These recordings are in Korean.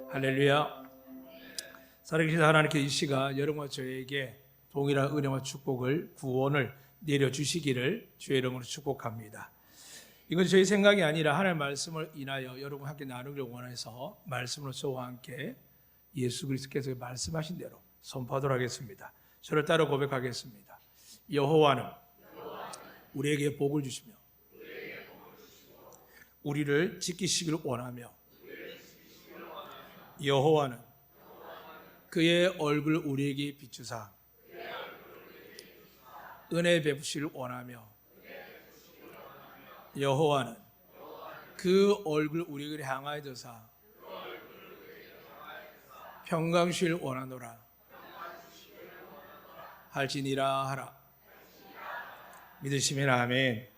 할렐루야. 살아계신 하나님께 이 시간 여러분과 저에게 동일한 은혜와 축복을 구원을 내려주시기를 주의 이름으로 축복합니다. 이건 저희 생각이 아니라 하나님의 말씀을 인하여 여러분과 함께 나누기를 원해서 말씀으로 저와 함께 예수 그리스도께서 말씀하신 대로 선포하도록 하겠습니다. 저를 따라 고백하겠습니다. 여호와는 우리에게 복을 주시며 우리를 지키시기를 원하며 여호와는 그의 얼굴을 우리에게 비추사 은혜 베푸시기를 원하며 여호와는 그 얼굴을 우리에게 향하여 드사 평강 주시기를 원하노라 할지니라 하라. 믿으시면 아멘.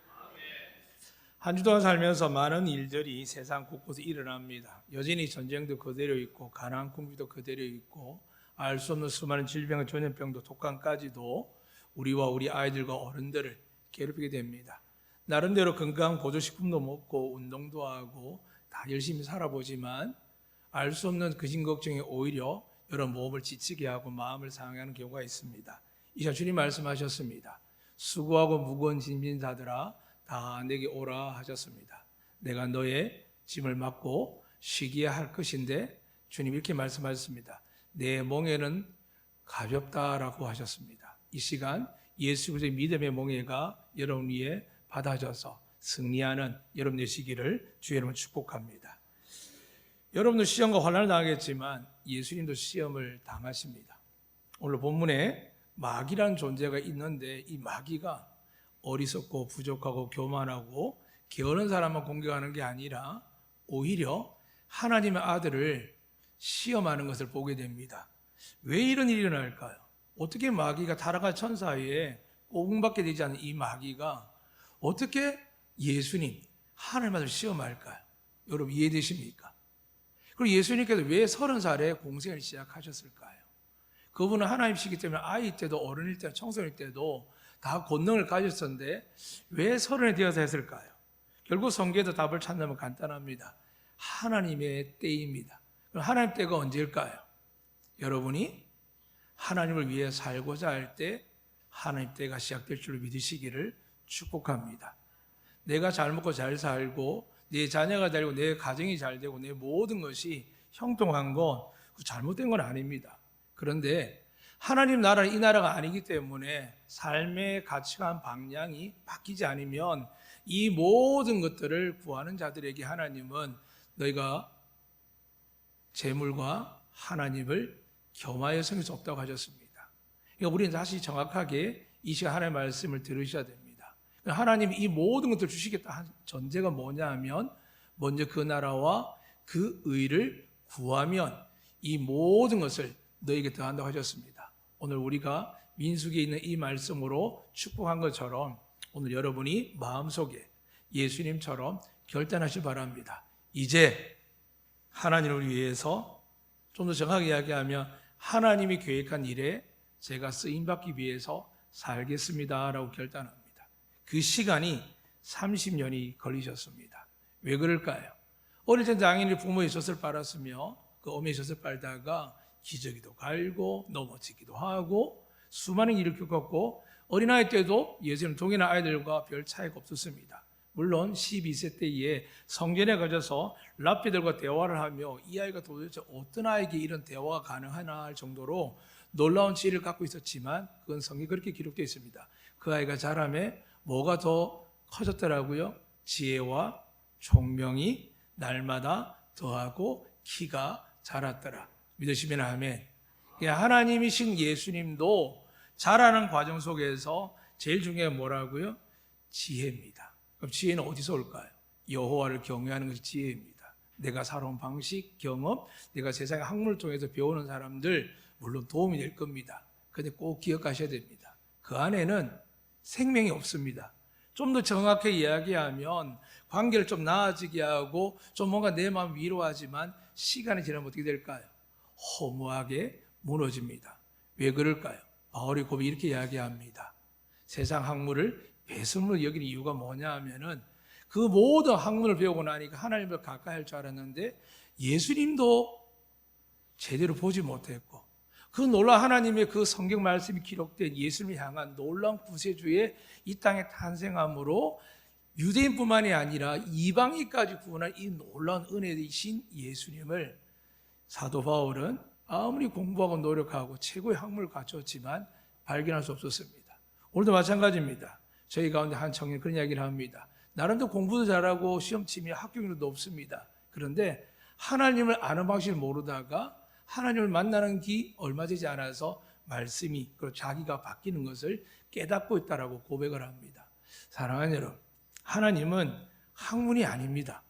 한 주 동안 살면서 많은 일들이 세상 곳곳에 일어납니다. 여전히 전쟁도 그대로 있고 가난 궁비도 그대로 있고 알 수 없는 수많은 질병과 전염병도 독감까지도 우리와 우리 아이들과 어른들을 괴롭히게 됩니다. 나름대로 건강한 보조식품도 먹고 운동도 하고 다 열심히 살아보지만 알 수 없는 근심 걱정이 오히려 여러 몸을 지치게 하고 마음을 상하는 경우가 있습니다. 이전 주님 말씀하셨습니다. 수고하고 무거운 짐진 자들아 다 내게 오라 하셨습니다. 내가 너의 짐을 맡고 쉬게 할 것인데 주님 이렇게 말씀하셨습니다. 내 멍에는 가볍다라고 하셨습니다. 이 시간 예수 그리스도의 믿음의 멍에가 여러분 위에 받아져서 승리하는 여러분 되시기를 주의 이름으로 축복합니다. 여러분도 시험과 환난을 당하겠지만 예수님도 시험을 당하십니다. 오늘 본문에 마귀라는 존재가 있는데 이 마귀가 어리석고 부족하고 교만하고 게으른 사람만 공격하는 게 아니라 오히려 하나님의 아들을 시험하는 것을 보게 됩니다. 왜 이런 일이 일어날까요? 어떻게 마귀가 타락한 천사에 고분받게 되지 않은 이 마귀가 어떻게 예수님, 하나님의 아들을 시험할까요? 여러분 이해되십니까? 그리고 예수님께서 왜 30살에 공생을 시작하셨을까요? 그분은 하나님이시기 때문에 아이 때도 어른일 때도 청소년일 때도 다 권능을 가졌었는데 왜 30이 되어서 했을까요? 결국 성경에도 답을 찾는다면 간단합니다. 하나님의 때입니다. 그럼 하나님 때가 언제일까요? 여러분이 하나님을 위해 살고자 할 때 하나님 때가 시작될 줄로 믿으시기를 축복합니다. 내가 잘 먹고 잘 살고 내 자녀가 잘 되고 내 가정이 잘 되고 내 모든 것이 형통한 건 잘못된 건 아닙니다. 그런데 하나님 나라는 이 나라가 아니기 때문에 삶의 가치관 방향이 바뀌지 않으면 이 모든 것들을 구하는 자들에게 하나님은 너희가 재물과 하나님을 겸하여 섬길 수 없다고 하셨습니다. 그러니까 우리는 다시 정확하게 이 시간 하나님의 말씀을 들으셔야 됩니다. 하나님이 이 모든 것들을 주시겠다 한 전제가 뭐냐 하면 먼저 그 나라와 그 의를 구하면 이 모든 것을 너에게 더한다고 하셨습니다. 오늘 우리가 민수기에 있는 이 말씀으로 축복한 것처럼 오늘 여러분이 마음속에 예수님처럼 결단하시기 바랍니다. 이제 하나님을 위해서 좀 더 정확하게 이야기하면 하나님이 계획한 일에 제가 쓰임받기 위해서 살겠습니다 라고 결단합니다. 그 시간이 30년이 걸리셨습니다. 왜 그럴까요? 어릴 때 당연히 부모의 젖을 빨았으며 그 어머니의 젖을 빨다가 기저귀도 갈고 넘어지기도 하고 수많은 일을 겪었고 어린아이 때도 예수님 동일한 아이들과 별 차이가 없었습니다. 물론 12세 때에 성전에 가셔서 랍비들과 대화를 하며 이 아이가 도대체 어떤 아이에게 이런 대화가 가능하나 할 정도로 놀라운 지혜를 갖고 있었지만 그건 성경에 그렇게 기록되어 있습니다. 그 아이가 자라매 뭐가 더 커졌더라고요? 지혜와 총명이 날마다 더하고 키가 자랐더라. 믿으시면 아멘. 하나님이신 예수님도 자라는 과정 속에서 제일 중요한 뭐라고요? 지혜입니다. 그럼 지혜는 어디서 올까요? 여호와를 경외하는 것이 지혜입니다. 내가 살아온 방식, 경험, 내가 세상의 학문을 통해서 배우는 사람들 물론 도움이 될 겁니다. 그런데 꼭 기억하셔야 됩니다. 그 안에는 생명이 없습니다. 좀 더 정확하게 이야기하면 관계를 좀 나아지게 하고 좀 뭔가 내 마음 위로하지만 시간이 지나면 어떻게 될까요? 허무하게 무너집니다. 왜 그럴까요? 바울이 곧 이렇게 이야기합니다. 세상 학문을 배설물로 여기는 이유가 뭐냐 하면은 그 모든 학문을 배우고 나니까 하나님을 가까이 할 줄 알았는데 예수님도 제대로 보지 못했고 그 놀라운 하나님의 그 성경 말씀이 기록된 예수님을 향한 놀라운 구세주의 이 땅에 탄생함으로 유대인뿐만이 아니라 이방인까지 구원한 이 놀라운 은혜이신 예수님을 사도 바울은 아무리 공부하고 노력하고 최고의 학문을 갖췄지만 발견할 수 없었습니다. 오늘도 마찬가지입니다. 저희 가운데 한 청년 그런 이야기를 합니다. 나름대로 공부도 잘하고 시험 치면 합격률도 높습니다. 그런데 하나님을 아는 방식을 모르다가 하나님을 만나는 기 얼마 되지 않아서 말씀이 그리고 자기가 바뀌는 것을 깨닫고 있다라고 고백을 합니다. 사랑하는 여러분, 하나님은 학문이 아닙니다.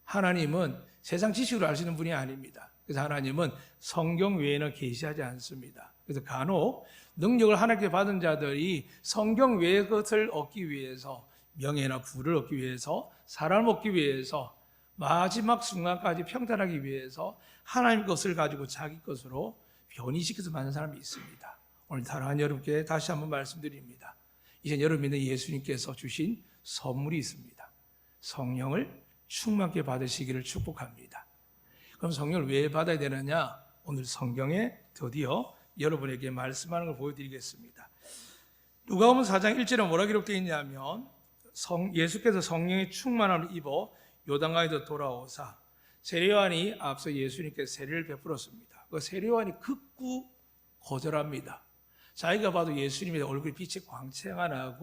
하나님은 세상 지식으로 알 수 있는 분이 아닙니다. 그래서 하나님은 성경 외에는 계시하지 않습니다. 그래서 간혹 능력을 하나님께 받은 자들이 성경 외의 것을 얻기 위해서 명예나 부를 얻기 위해서 사람을 얻기 위해서 마지막 순간까지 평탄하기 위해서 하나님 것을 가지고 자기 것으로 변이시켜서 만든 사람이 있습니다. 오늘 사랑하는 여러분께 다시 한번 말씀드립니다. 이제 여러분 믿는 예수님께서 주신 선물이 있습니다. 성령을 충만케 받으시기를 축복합니다. 그럼 성령을 왜 받아야 되느냐? 오늘 성경에 드디어 여러분에게 말씀하는 걸 보여드리겠습니다. 누가복음 4장 1절에 뭐라 기록되어 있냐면 예수께서 성령의 충만함을 입어 요단강에서 돌아오사 세례요한이 앞서 예수님께 세례를 베풀었습니다. 그 세례요한이 극구 거절합니다. 자기가 봐도 예수님의 얼굴이 빛이 광채가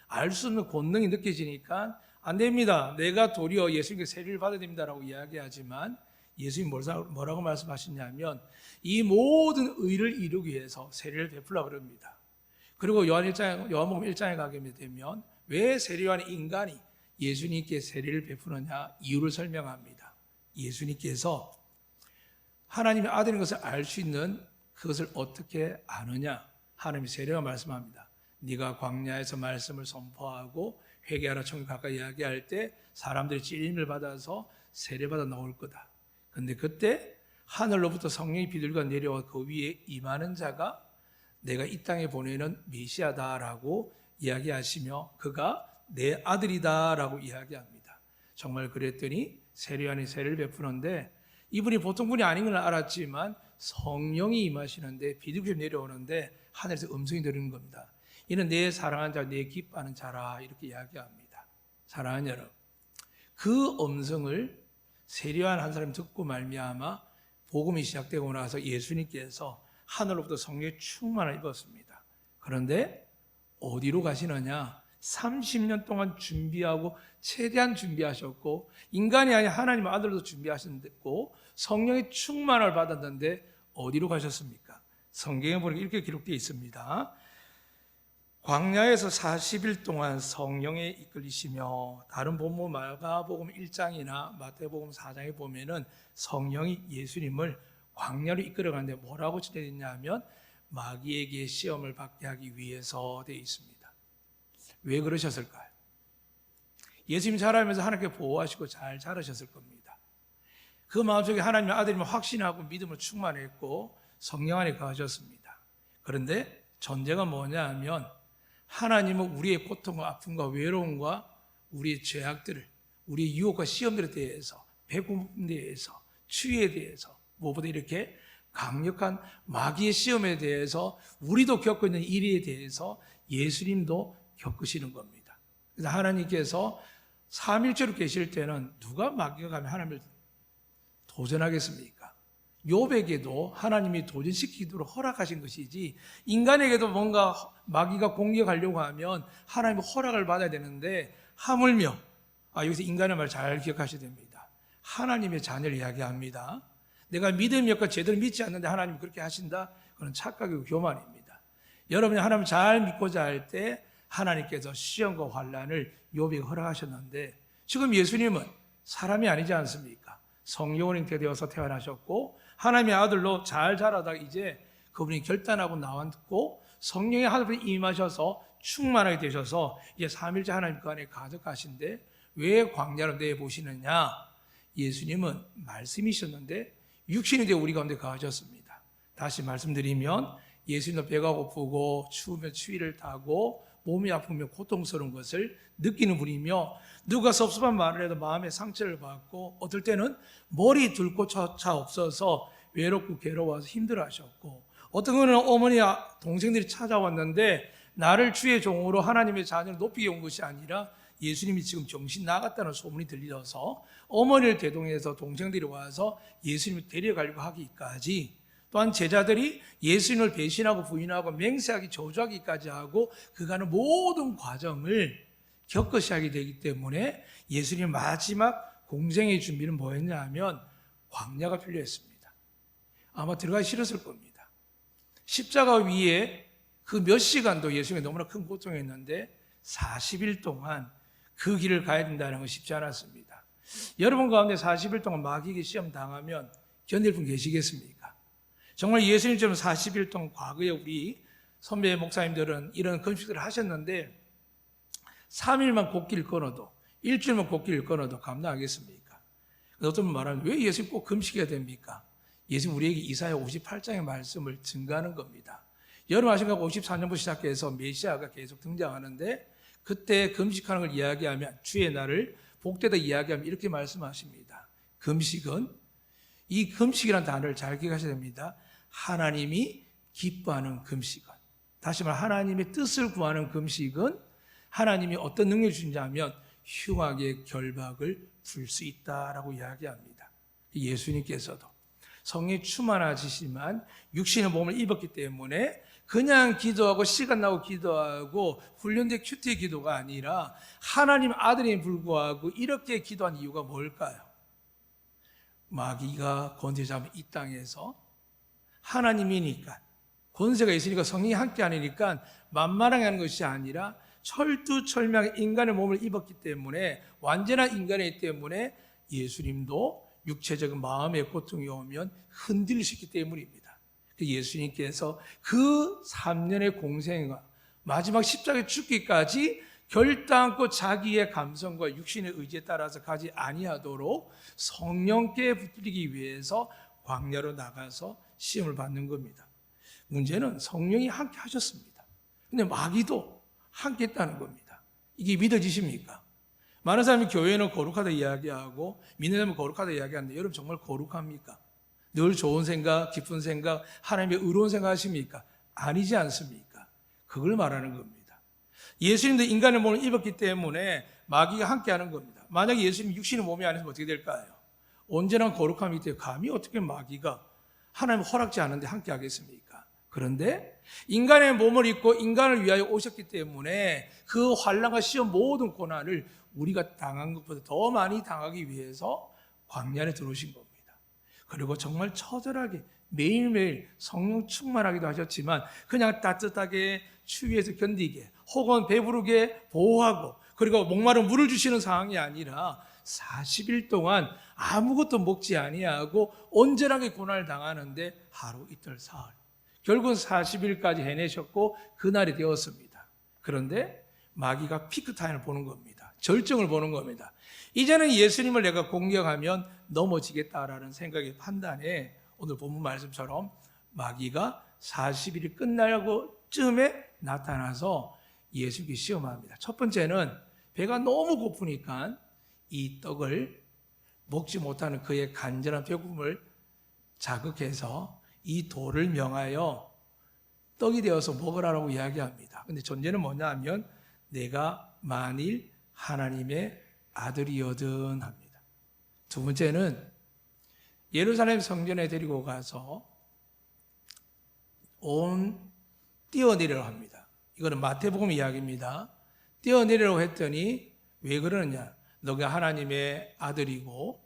알 수 없는 권능이 느껴지니까 안 됩니다. 내가 도리어 예수님께 세례를 받아야 됩니다라고 이야기하지만 예수님 뭐라고 말씀하시냐면 이 모든 의를 이루기 위해서 세례를 베풀라고 그럽니다. 그리고 요한복음 1장에 가게 되면 왜 세례요한이 인간이 예수님께 세례를 베푸느냐 이유를 설명합니다. 예수님께서 하나님의 아들인 것을 알 수 있는 그것을 어떻게 아느냐? 하나님이 세례요한 말씀합니다. 네가 광야에서 말씀을 선포하고 회개하라 천국 가까이 이야기할 때 사람들이 찔림을 받아서 세례받아 나올 거다. 그런데 그때 하늘로부터 성령이 비둘기가 내려와 그 위에 임하는 자가 내가 이 땅에 보내는 메시아다라고 이야기하시며 그가 내 아들이다라고 이야기합니다. 정말 그랬더니 세례요한이 세례를 베푸는데 이분이 보통 분이 아닌 걸 알았지만 성령이 임하시는데 비둘기가 내려오는데 하늘에서 음성이 들리는 겁니다. 이는 내 사랑하는 자, 내 기뻐하는 자라 이렇게 이야기합니다. 사랑하는 여러분, 그 음성을 세례요한 한 사람이 듣고 말미암아 복음이 시작되고 나서 예수님께서 하늘로부터 성령의 충만을 입었습니다. 그런데 어디로 가시느냐? 30년 동안 준비하고 최대한 준비하셨고 인간이 아닌 하나님 아들로도 준비하셨고 성령의 충만을 받았는데 어디로 가셨습니까? 성경에 보니까 이렇게 기록되어 있습니다. 광야에서 40일 동안 성령에 이끌리시며 다른 본문 마가복음 1장이나 마태복음 4장에 보면은 성령이 예수님을 광야로 이끌어가는데 뭐라고 지내어 있냐면 마귀에게 시험을 받게 하기 위해서 되어 있습니다. 왜 그러셨을까요? 예수님 자라면서 하나님께 보호하시고 잘 자라셨을 겁니다. 그 마음속에 하나님의 아들임을 확신하고 믿음을 충만했고 성령 안에 거하셨습니다. 그런데 전제가 뭐냐 하면 하나님은 우리의 고통과 아픔과 외로움과 우리의 죄악들을 우리의 유혹과 시험들에 대해서 배고픔에 대해서 추위에 대해서 무엇보다 이렇게 강력한 마귀의 시험에 대해서 우리도 겪고 있는 일에 대해서 예수님도 겪으시는 겁니다. 그래서 하나님께서 삼일체로 계실 때는 누가 마귀가 가면 하나님을 도전하겠습니까? 욥에게도 하나님이 도전시키도록 허락하신 것이지 인간에게도 뭔가 마귀가 공격하려고 하면 하나님의 허락을 받아야 되는데 하물며 여기서 인간의 말 잘 기억하셔야 됩니다. 하나님의 자녀를 이야기합니다. 내가 믿음이 없고 제대로 믿지 않는데 하나님이 그렇게 하신다? 그건 착각이고 교만입니다. 여러분이 하나님을 잘 믿고자 할 때 하나님께서 시험과 환난을 욥에게 허락하셨는데 지금 예수님은 사람이 아니지 않습니까? 성령으로 되어서 태어나셨고 하나님의 아들로 잘 자라다가 이제 그분이 결단하고 나왔고 성령의 하늘에 임하셔서 충만하게 되셔서 이제 삼일째 하나님 그 안에 가득하신데 왜 광야로 내보시느냐? 예수님은 말씀이셨는데 육신이 되어 우리 가운데 거하셨습니다. 다시 말씀드리면 예수님도 배가 고프고 추우면 추위를 타고 몸이 아프며 고통스러운 것을 느끼는 분이며 누가 섭섭한 말을 해도 마음에 상처를 받고 어떨 때는 머리 둘 곳조차 없어서 외롭고 괴로워서 힘들어하셨고 어떤 분은 어머니와 동생들이 찾아왔는데 나를 주의 종으로 하나님의 자녀를 높이게 온 것이 아니라 예수님이 지금 정신 나갔다는 소문이 들려서 어머니를 대동해서 동생들이 와서 예수님을 데려가려고 하기까지 또한 제자들이 예수님을 배신하고 부인하고 맹세하기 저주하기까지 하고 그가는 모든 과정을 겪으셔야 하게 되기 때문에 예수님의 마지막 공생의 준비는 뭐였냐 하면 광야가 필요했습니다. 아마 들어가기 싫었을 겁니다. 십자가 위에 그 몇 시간도 예수님이 너무나 큰 고통이었는데 40일 동안 그 길을 가야 된다는 건 쉽지 않았습니다. 여러분 가운데 40일 동안 마귀에게 시험 당하면 견딜 분 계시겠습니까? 정말 예수님처럼 40일 동안 과거에 우리 선배 목사님들은 이런 금식들을 하셨는데 3일만 곡기를 끊어도 일주일만 곡기를 끊어도 감당하겠습니까? 어떤 분 말하면 왜 예수님 꼭 금식해야 됩니까? 예수님 우리에게 이사야 58장의 말씀을 증거하는 겁니다. 여러분 아십니까? 54년부터 시작해서 메시아가 계속 등장하는데 그때 금식하는 걸 이야기하면 주의 날을 복되다 이야기하면 이렇게 말씀하십니다. 금식은 이 금식이라는 단어를 잘 기억하셔야 됩니다. 하나님이 기뻐하는 금식은 다시 말해 하나님의 뜻을 구하는 금식은 하나님이 어떤 능력을 주는지 하면 흉악의 결박을 풀 수 있다라고 이야기합니다. 예수님께서도 성령이 충만하시지만 육신의 몸을 입었기 때문에 그냥 기도하고 시간 나고 기도하고 훈련된 큐티의 기도가 아니라 하나님 아들에 불구하고 이렇게 기도한 이유가 뭘까요? 마귀가 권세 잡은 이 땅에서 하나님이니까 권세가 있으니까 성령이 함께 하니까 만만하게 하는 것이 아니라 철두철미하게 인간의 몸을 입었기 때문에 완전한 인간이기 때문에 예수님도 육체적인 마음의 고통이 오면 흔들릴 수 있기 때문입니다. 예수님께서 그 3년의 공생과 마지막 십자가에 죽기까지 결단코 자기의 감성과 육신의 의지에 따라서 가지 아니하도록 성령께 붙들기 위해서 광야로 나가서 시험을 받는 겁니다. 문제는 성령이 함께 하셨습니다. 근데 마귀도 함께 했다는 겁니다. 이게 믿어지십니까? 많은 사람이 교회는 거룩하다 이야기하고 믿는 사람은 거룩하다 이야기하는데 여러분 정말 거룩합니까? 늘 좋은 생각, 기쁜 생각, 하나님의 의로운 생각 하십니까? 아니지 않습니까? 그걸 말하는 겁니다. 예수님도 인간의 몸을 입었기 때문에 마귀가 함께하는 겁니다. 만약에 예수님 육신의 몸이 아니면 어떻게 될까요? 언제나 거룩함이 있대요. 감히 어떻게 마귀가 하나님 허락지 않은데 함께하겠습니까? 그런데 인간의 몸을 입고 인간을 위하여 오셨기 때문에 그 환난과 시험 모든 고난을 우리가 당한 것보다 더 많이 당하기 위해서 광야에 들어오신 겁니다. 그리고 정말 처절하게 매일매일 성령 충만하기도 하셨지만 그냥 따뜻하게 추위에서 견디게 혹은 배부르게 보호하고 그리고 목마른 물을 주시는 상황이 아니라 40일 동안 아무것도 먹지 아니하고 온전하게 고난을 당하는데 하루 이틀 사흘 결국은 40일까지 해내셨고 그날이 되었습니다. 그런데 마귀가 피크타임을 보는 겁니다. 절정을 보는 겁니다. 이제는 예수님을 내가 공격하면 넘어지겠다라는 생각의 판단에 오늘 본문 말씀처럼 마귀가 40일이 끝나고 쯤에 나타나서 예수님께 시험합니다. 첫 번째는 배가 너무 고프니까 이 떡을 먹지 못하는 그의 간절한 배고픔을 자극해서 이 돌을 명하여 떡이 되어서 먹으라고 이야기합니다. 근데 전제는 뭐냐 하면 내가 만일 하나님의 아들이거든 합니다. 두 번째는 예루살렘 성전에 데리고 가서 뛰어내리라고 합니다. 이거는 마태복음 이야기입니다. 뛰어내리라고 했더니 왜 그러느냐? 너가 하나님의 아들이고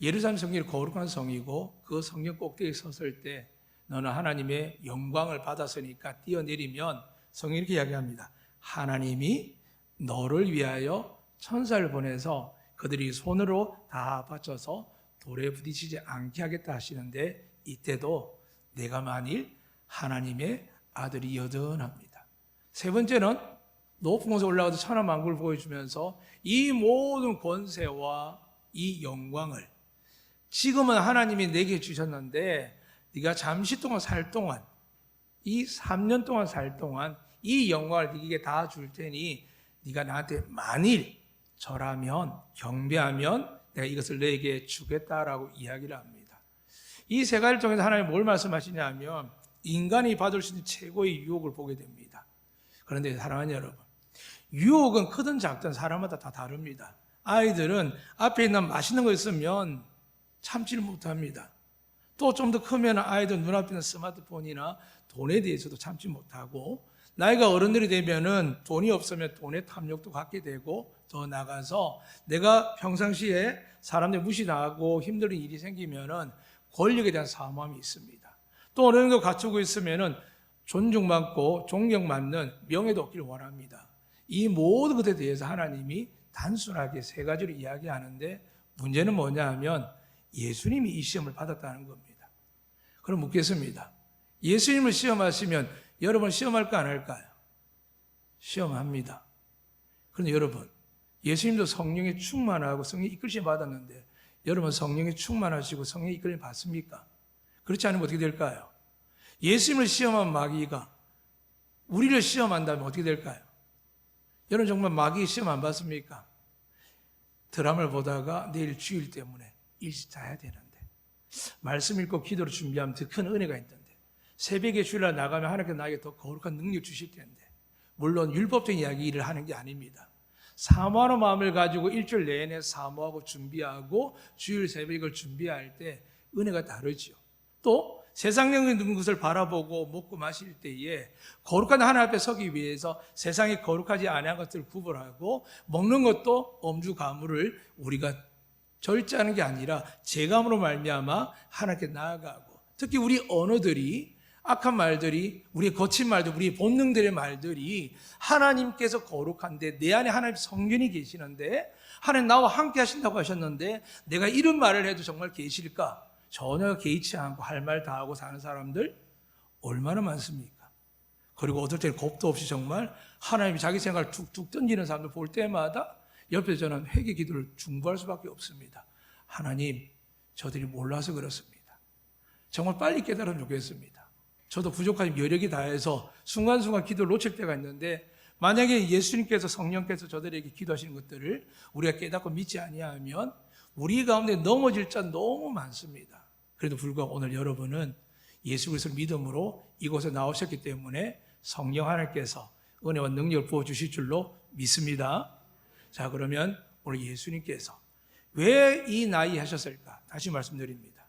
예루살렘 성전이 거룩한 성이고 그 성전 꼭대기에 섰을 때 너는 하나님의 영광을 받았으니까 뛰어내리면 성경이 이렇게 이야기합니다. 하나님이 너를 위하여 천사를 보내서 그들이 손으로 다 받쳐서 돌에 부딪히지 않게 하겠다 하시는데 이때도 내가 만일 하나님의 아들이거든 합니다. 세 번째는 높은 곳에 올라가서 천하만국을 보여주면서 이 모든 권세와 이 영광을 지금은 하나님이 내게 주셨는데 네가 잠시 동안 살 동안 이 3년 동안 살 동안 이 영광을 네게 다 줄 테니 네가 나한테 만일 절하면 경배하면 내가 이것을 너에게 주겠다라고 이야기를 합니다. 이 세 가지를 통해서 하나님 뭘 말씀하시냐면 인간이 받을 수 있는 최고의 유혹을 보게 됩니다. 그런데 사랑하는 여러분, 유혹은 크든 작든 사람마다 다 다릅니다. 아이들은 앞에 있는 맛있는 거 있으면 참지를 못합니다. 또 좀 더 크면 아이들 눈앞에 있는 스마트폰이나 돈에 대해서도 참지 못하고, 나이가 어른들이 되면은 돈이 없으면 돈의 탐욕도 갖게 되고, 더 나가서 내가 평상시에 사람들 무시당하고 힘든 일이 생기면은 권력에 대한 사모함이 있습니다. 또 어느 정도 갖추고 있으면은 존중받고 존경받는 명예도 얻기를 원합니다. 이 모든 것에 대해서 하나님이 단순하게 세 가지로 이야기하는데, 문제는 뭐냐 하면 예수님이 이 시험을 받았다는 겁니다. 그럼 묻겠습니다. 예수님을 시험하시면 여러분 시험할까 안 할까요? 시험합니다. 그런데 여러분, 예수님도 성령에 충만하고 성령에 이끌심 받았는데 여러분 성령에 충만하시고 성령에 이끌림 받습니까? 그렇지 않으면 어떻게 될까요? 예수님을 시험한 마귀가 우리를 시험한다면 어떻게 될까요? 여러분 정말 마귀 시험 안 받습니까? 드라마를 보다가 내일 주일 때문에 일찍 자야 되는데, 말씀 읽고 기도를 준비하면 더 큰 은혜가 있던데, 새벽에 주일날 나가면 하나님께서 나에게 더 거룩한 능력 주실 텐데, 물론 율법적인 이야기를 하는 게 아닙니다. 사모하는 마음을 가지고 일주일 내내 사모하고 준비하고 주일 새벽에 이걸 준비할 때 은혜가 다르죠. 또 세상적인 것을 바라보고 먹고 마실 때에 거룩한 하나님 앞에 서기 위해서 세상에 거룩하지 않은 것들을 구분하고, 먹는 것도 엄주 가물을 우리가 절제하는 게 아니라 제감으로 말미암아 하나님께 나아가고, 특히 우리 언어들이, 악한 말들이, 우리의 거친 말들, 우리의 본능들의 말들이 하나님께서 거룩한데 내 안에 하나님 성령이 계시는데 하나님 나와 함께 하신다고 하셨는데 내가 이런 말을 해도 정말 계실까? 전혀 개의치 않고 할 말 다 하고 사는 사람들 얼마나 많습니까? 그리고 어떨 때는 겁도 없이 정말 하나님이 자기 생각을 툭툭 던지는 사람들 볼 때마다 옆에서 저는 회개 기도를 중보할 수밖에 없습니다. 하나님, 저들이 몰라서 그렇습니다. 정말 빨리 깨달으면 좋겠습니다. 저도 부족한 여력이 다해서 순간순간 기도를 놓칠 때가 있는데, 만약에 예수님께서 성령께서 저들에게 기도하시는 것들을 우리가 깨닫고 믿지 아니하면 우리 가운데 넘어질 자 너무 많습니다. 그래도 불구하고 오늘 여러분은 예수 그리스도를 믿음으로 이곳에 나오셨기 때문에 성령 하나님께서 은혜와 능력을 부어주실 줄로 믿습니다. 자, 그러면 오늘 예수님께서 왜 이 나이 하셨을까? 다시 말씀드립니다.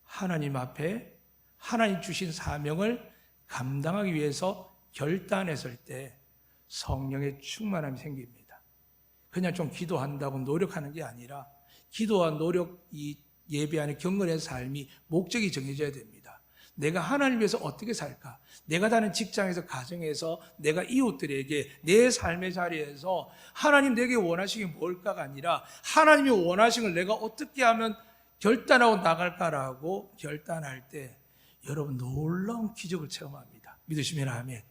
하나님 앞에 하나님 주신 사명을 감당하기 위해서 결단했을 때 성령의 충만함이 생깁니다. 그냥 좀 기도한다고 노력하는 게 아니라 기도와 노력, 이 예배 안에 경건의 삶이 목적이 정해져야 됩니다. 내가 하나님을 위해서 어떻게 살까? 내가 다니는 직장에서, 가정에서, 내가 이웃들에게, 내 삶의 자리에서 하나님 내게 원하시는 게 뭘까가 아니라 하나님이 원하시는 걸 내가 어떻게 하면 결단하고 나갈까라고 결단할 때 여러분 놀라운 기적을 체험합니다. 믿으시면 아멘.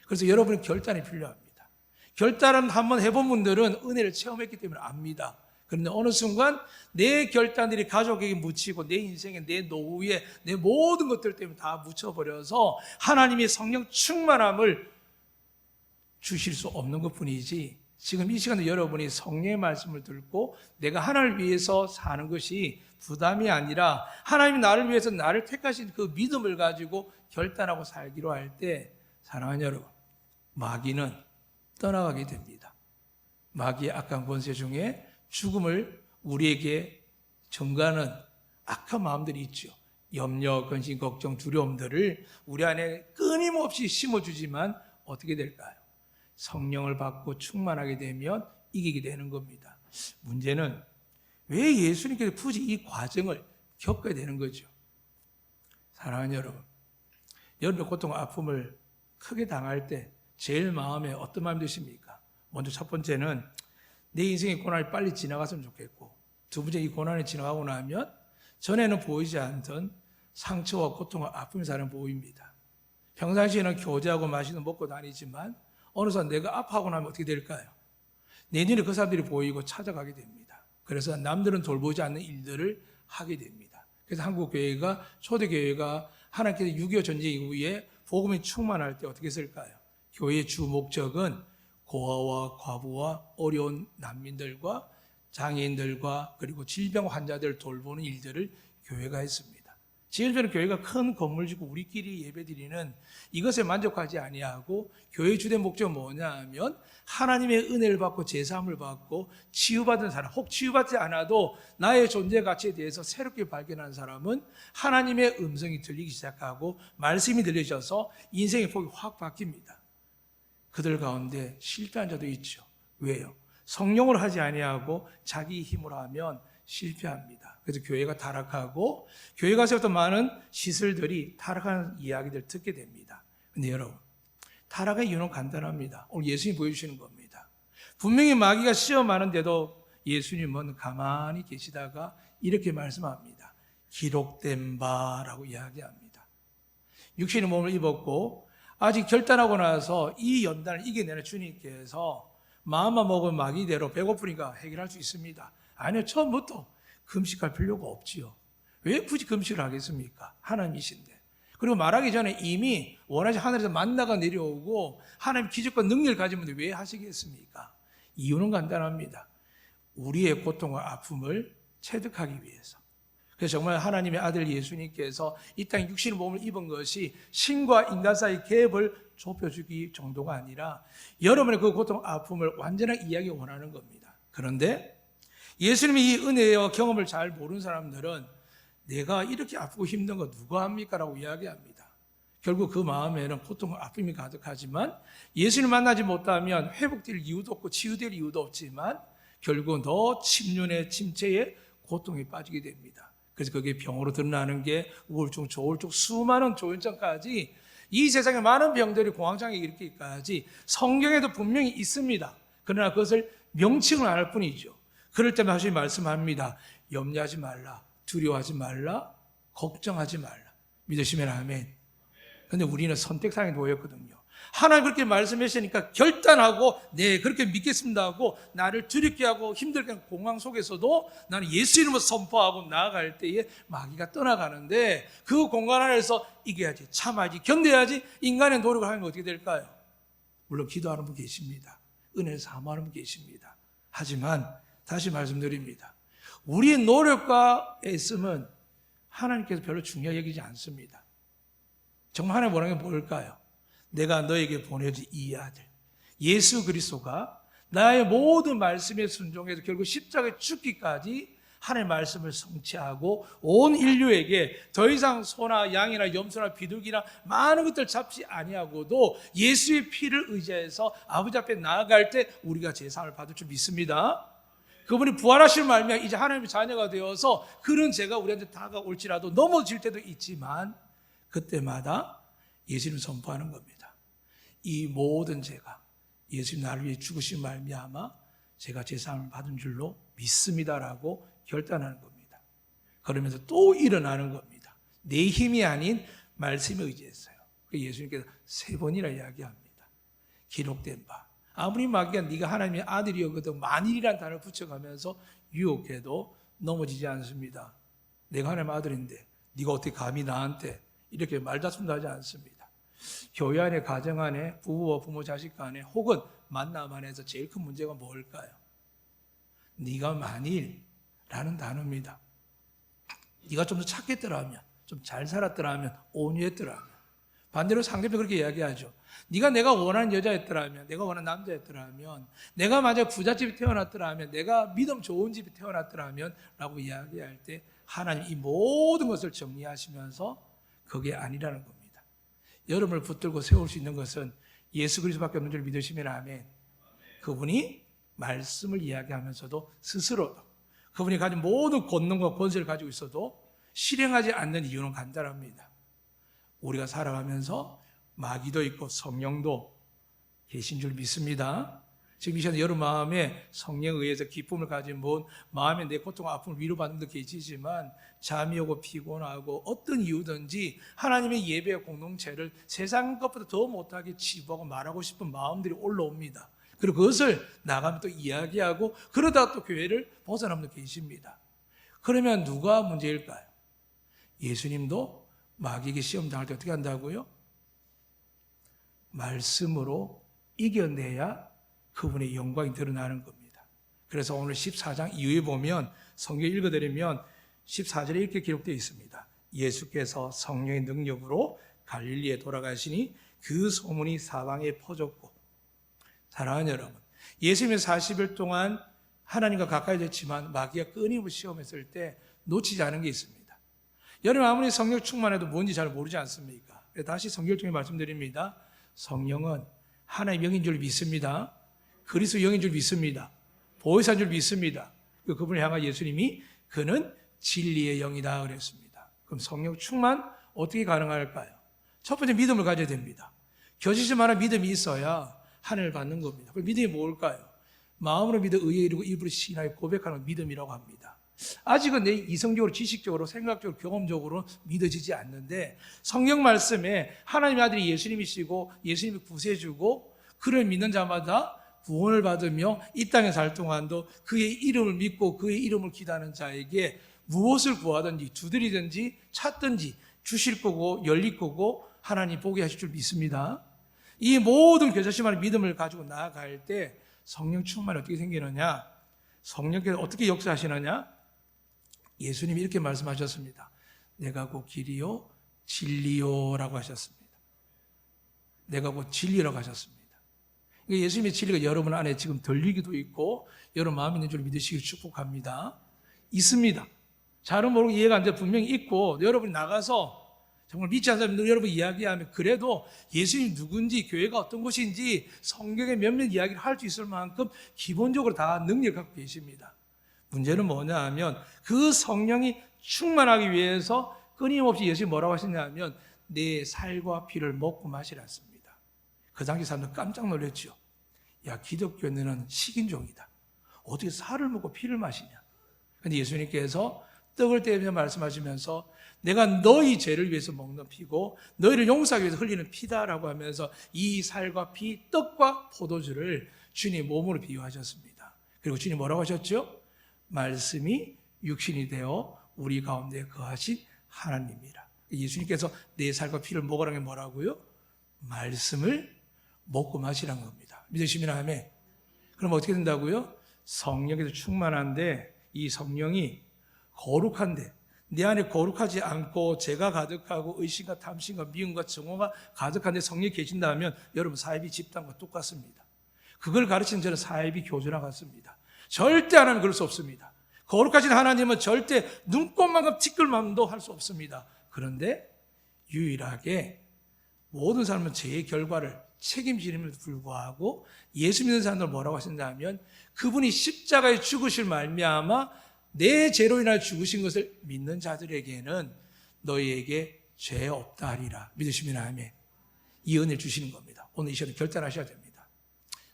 그래서 여러분의 결단이 필요합니다. 결단을 한번 해본 분들은 은혜를 체험했기 때문에 압니다. 그런데 어느 순간 내 결단들이 가족에게 묻히고 내 인생에, 내 노후에, 내 모든 것들 때문에 다 묻혀버려서 하나님의 성령 충만함을 주실 수 없는 것뿐이지, 지금 이 시간에 여러분이 성령의 말씀을 듣고 내가 하나님을 위해서 사는 것이 부담이 아니라 하나님이 나를 위해서 나를 택하신 그 믿음을 가지고 결단하고 살기로 할 때, 사랑하는 여러분, 마귀는 떠나가게 됩니다. 마귀의 악한 권세 중에 죽음을 우리에게 전가하는 악한 마음들이 있죠. 염려, 근심, 걱정, 두려움들을 우리 안에 끊임없이 심어주지만 어떻게 될까요? 성령을 받고 충만하게 되면 이기게 되는 겁니다. 문제는 왜 예수님께서 굳이 이 과정을 겪어야 되는 거죠? 사랑하는 여러분, 여러분의 고통과 아픔을 크게 당할 때 제일 마음에 어떤 마음이 드십니까? 먼저 첫 번째는 내 인생의 고난이 빨리 지나갔으면 좋겠고, 두 번째 이 고난이 지나가고 나면 전에는 보이지 않던 상처와 고통과 아픔이 사람 보입니다. 평상시에는 교제하고 마시는 먹고 다니지만 어느 순간 내가 아파하고 나면 어떻게 될까요? 내 눈에 그 사람들이 보이고 찾아가게 됩니다. 그래서 남들은 돌보지 않는 일들을 하게 됩니다. 그래서 한국교회가, 초대교회가 하나님께서 6.25 전쟁 이후에 복음이 충만할 때 어떻게 했을까요? 교회의 주 목적은 고아와 과부와 어려운 난민들과 장애인들과 그리고 질병 환자들 돌보는 일들을 교회가 했습니다. 지금처럼 교회가 큰 건물 짓고 우리끼리 예배드리는 이것에 만족하지 아니하고 교회의 주된 목적은 뭐냐 하면 하나님의 은혜를 받고 제사함을 받고 치유받은 사람, 혹 치유받지 않아도 나의 존재 가치에 대해서 새롭게 발견한 사람은 하나님의 음성이 들리기 시작하고 말씀이 들려져서 인생의 폭이 확 바뀝니다. 그들 가운데 실패한 자도 있죠. 왜요? 성령을 하지 아니하고 자기 힘으로 하면 실패합니다. 그래서 교회가 타락하고 교회가 세웠던 많은 시설들이 타락하는 이야기들 듣게 됩니다. 근데 여러분, 타락의 이유는 간단합니다. 오늘 예수님이 보여주시는 겁니다. 분명히 마귀가 시험하는데도 예수님은 가만히 계시다가 이렇게 말씀합니다. 기록된 바라고 이야기합니다. 육신의 몸을 입었고 아직 결단하고 나서 이 연단을 이겨내는 주님께서 마음만 먹으면 마귀대로 배고프니까 해결할 수 있습니다. 아니요, 처음부터 금식할 필요가 없지요. 왜 굳이 금식을 하겠습니까? 하나님이신데. 그리고 말하기 전에 이미 원하신 하늘에서 만나가 내려오고 하나님 기적과 능력을 가진 분들 왜 하시겠습니까? 이유는 간단합니다. 우리의 고통과 아픔을 체득하기 위해서. 그래서 정말 하나님의 아들 예수님께서 이 땅에 육신의 몸을 입은 것이 신과 인간 사이 갭을 좁혀주기 정도가 아니라 여러분의 그 고통, 아픔을 완전하게 이해하기 원하는 겁니다. 그런데 예수님이 이 은혜와 경험을 잘 모르는 사람들은 내가 이렇게 아프고 힘든 거 누가 합니까? 라고 이야기합니다. 결국 그 마음에는 고통과 아픔이 가득하지만 예수를 만나지 못하면 회복될 이유도 없고 치유될 이유도 없지만 결국은 더 침륜의 침체에 고통에 빠지게 됩니다. 그래서 그게 병으로 드러나는 게 우울증, 조울증, 수많은 조현증까지 이 세상에 많은 병들이 공황장애 일으키기까지 성경에도 분명히 있습니다. 그러나 그것을 명칭을 안 할 뿐이죠. 그럴 때만 하시니 말씀합니다. 염려하지 말라, 두려워하지 말라, 걱정하지 말라. 믿으시면 아멘. 그런데 우리는 선택상에 놓였거든요. 하나님 그렇게 말씀하시니까 결단하고 네 그렇게 믿겠습니다 하고 나를 두렵게 하고 힘들게 하는 공황 속에서도 나는 예수 이름으로 선포하고 나아갈 때에 마귀가 떠나가는데 그 공간 안에서 이겨야지, 참아야지, 견뎌야지 인간의 노력을 하면 어떻게 될까요? 물론 기도하는 분 계십니다. 은혜를 사모하는 분 계십니다. 하지만 다시 말씀드립니다. 우리의 노력과 애씀은 하나님께서 별로 중요하게 여기지 않습니다. 정말 하나님 원하는 게 뭘까요? 내가 너에게 보내준 이 아들 예수 그리스도가 나의 모든 말씀에 순종해서 결국 십자가에 죽기까지 하나님의 말씀을 성취하고 온 인류에게 더 이상 소나 양이나 염소나 비둘기나 많은 것들 잡지 아니하고도 예수의 피를 의지해서 아버지 앞에 나아갈 때 우리가 제사를 받을 줄 믿습니다. 그분이 부활하실 말미암아 이제 하나님의 자녀가 되어서 그런 죄가 우리한테 다가올지라도 넘어질 때도 있지만 그때마다 예수님을 선포하는 겁니다. 이 모든 죄가 예수님 나를 위해 죽으신 말미암아 제가 제사함을 받은 줄로 믿습니다라고 결단하는 겁니다. 그러면서 또 일어나는 겁니다. 내 힘이 아닌 말씀에 의지했어요. 예수님께서 3번이나 이야기합니다. 기록된 바. 아무리 마귀가 네가 하나님의 아들이었거든 만일이라는 단어를 붙여가면서 유혹해도 넘어지지 않습니다. 내가 하나님의 아들인데 네가 어떻게 감히 나한테 이렇게 말다툼도 하지 않습니다. 교회 안에, 가정 안에, 부부와 부모, 자식 간에 혹은 만남 안에서 제일 큰 문제가 뭘까요? 네가 만일라는 단어입니다. 네가 좀 더 착했더라면, 좀 잘 살았더라면, 온유했더라면. 반대로 상대편 그렇게 이야기하죠. 네가 내가 원하는 여자였더라면, 내가 원하는 남자였더라면, 내가 만약 부잣집에 태어났더라면, 내가 믿음 좋은 집에 태어났더라면 라고 이야기할 때 하나님 이 모든 것을 정리하시면서 그게 아니라는 겁니다. 여러분을 붙들고 세울 수 있는 것은 예수 그리스도밖에 없는 줄 믿으시면 아멘. 그분이 말씀을 이야기하면서도 스스로도 그분이 가진 모든 권능과 권세를 가지고 있어도 실행하지 않는 이유는 간단합니다. 우리가 살아가면서 마귀도 있고 성령도 계신 줄 믿습니다. 지금 이 시간 여러분 마음에 성령에 의해서 기쁨을 가진 분, 마음에 내 고통, 아픔을 위로받는 데 계시지만 잠이 오고 피곤하고 어떤 이유든지 하나님의 예배 공동체를 세상 것보다 더 못하게 치부하고 말하고 싶은 마음들이 올라옵니다. 그리고 그것을 나가면 또 이야기하고 그러다가 또 교회를 벗어나면 계십니다. 그러면 누가 문제일까요? 예수님도 마귀에게 시험 당할 때 어떻게 한다고요? 말씀으로 이겨내야 그분의 영광이 드러나는 겁니다. 그래서 오늘 14장 이후에 보면 성경 읽어드리면 14절에 이렇게 기록되어 있습니다. 예수께서 성령의 능력으로 갈릴리에 돌아가시니 그 소문이 사방에 퍼졌고. 사랑하는 여러분, 예수님은 40일 동안 하나님과 가까이 됐지만 마귀가 끊임없이 시험했을 때 놓치지 않은 게 있습니다. 여러분 아무리 성령 충만해도 뭔지 잘 모르지 않습니까? 다시 성경 중에 말씀드립니다. 성령은 하나님의 영인 줄 믿습니다. 그리스도 영인 줄 믿습니다. 보혜사인 줄 믿습니다. 그분을 향한 예수님이 그는 진리의 영이다 그랬습니다. 그럼 성령 충만 어떻게 가능할까요? 첫 번째 믿음을 가져야 됩니다. 겨지지 만한 믿음이 있어야 하늘을 받는 겁니다. 그 믿음이 뭘까요? 마음으로 믿어 의에 이르고 입으로 신하여 고백하는 믿음이라고 합니다. 아직은 내 이성적으로 지식적으로 생각적으로 경험적으로 믿어지지 않는데 성경 말씀에 하나님의 아들이 예수님이시고 예수님이 구세주고 그를 믿는 자마다 구원을 받으며 이 땅에 살 동안도 그의 이름을 믿고 그의 이름을 기도하는 자에게 무엇을 구하든지 두드리든지 찾든지 주실 거고 열릴 거고 하나님 보게 하실 줄 믿습니다. 이 모든 겨자씨만의 믿음을 가지고 나아갈 때 성령 충만이 어떻게 생기느냐? 성령께서 어떻게 역사하시느냐? 예수님이 이렇게 말씀하셨습니다. 내가 곧 길이요 진리요라고 하셨습니다. 내가 곧 진리라고 하셨습니다. 예수님의 진리가 여러분 안에 지금 들리기도 있고 여러분 마음에 있는 줄 믿으시길 축복합니다. 있습니다. 잘은 모르고 이해가 안 돼 분명히 있고 여러분이 나가서 정말 믿지 않는 사람들 여러분 이야기하면 그래도 예수님이 누군지 교회가 어떤 곳인지 성경의 몇몇 이야기를 할 수 있을 만큼 기본적으로 다 능력을 갖고 계십니다. 문제는 뭐냐 하면 그 성령이 충만하기 위해서 끊임없이 예수님이 뭐라고 하시냐면 내 살과 피를 먹고 마시라 했습니다. 그 당시 사람들 깜짝 놀랐죠. 야, 기독교는 식인종이다. 어떻게 살을 먹고 피를 마시냐. 그런데 예수님께서 떡을 떼며 말씀하시면서 내가 너희 죄를 위해서 먹는 피고 너희를 용서하기 위해서 흘리는 피다라고 하면서 이 살과 피, 떡과 포도주를 주님 몸으로 비유하셨습니다. 그리고 주님 뭐라고 하셨죠? 말씀이 육신이 되어 우리 가운데 거하신 하나님이라. 예수님께서 내 살과 피를 먹으라는 게 뭐라고요? 말씀을 먹고 마시라는 겁니다. 믿으시면 아멘. 그럼 어떻게 된다고요? 성령에서 충만한데 이 성령이 거룩한데 내 안에 거룩하지 않고 죄가 가득하고 의심과 탐심과 미움과 증오가 가득한데 성령이 계신다면 여러분 사이비 집단과 똑같습니다. 그걸 가르치는 저는 사이비 교주나 같습니다. 절대 하나님은 그럴 수 없습니다. 거룩하신 하나님은 절대 눈꽃만큼 티끌만도 할 수 없습니다. 그런데 유일하게 모든 사람은 죄의 결과를 책임지림에도 불구하고 예수 믿는 사람들 뭐라고 하신다면 그분이 십자가에 죽으실 말미암아 내 죄로 인하여 죽으신 것을 믿는 자들에게는 너희에게 죄 없다 하리라. 믿으시면 아멘. 이 은혜를 주시는 겁니다. 오늘 이 시간에 결단하셔야 됩니다.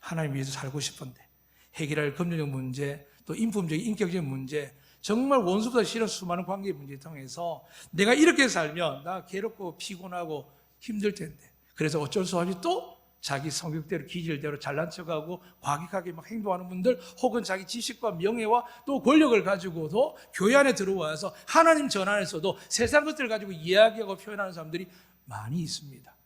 하나님 위해서 살고 싶은데 해결할 금전적 문제, 또 인품적인 인격적인 문제, 정말 원수보다 싫은 수많은 관계의 문제를 통해서 내가 이렇게 살면 나 괴롭고 피곤하고 힘들 텐데 그래서 어쩔 수 없이 또 자기 성격대로 기질대로 잘난 척하고 과격하게 막 행동하는 분들 혹은 자기 지식과 명예와 또 권력을 가지고도 교회 안에 들어와서 하나님 전 안에서도 세상 것들을 가지고 이야기하고 표현하는 사람들이 많이 있습니다.